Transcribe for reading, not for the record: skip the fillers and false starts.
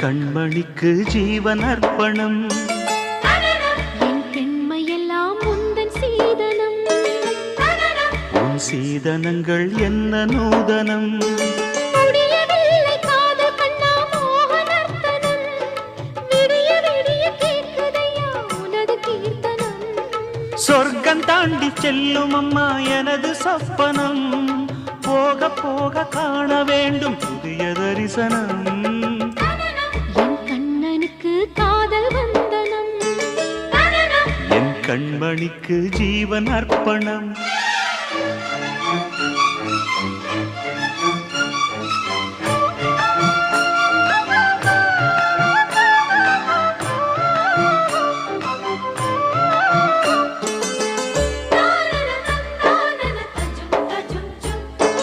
கண்மணிக்கு ஜீவன் அர்ப்பணம். என் பெண்மையெல்லாம் உந்தன் சீதனம். உன் சீதனங்கள் என்ன நூதனம். முடியவில்லை காதல் கண்ணா மோகனர்த்தனம். விடிய விடிய கேட்குதையா உனது கீர்த்தனம். சொர்க்கம் தாண்டி செல்லும் அம்மா எனது சொப்பனம். போக போக காண வேண்டும் புதிய தரிசனம். என் கண்ணனுக்கு காதல் வந்தனம். என் கண்மணிக்கு ஜீவன் அர்ப்பணம்.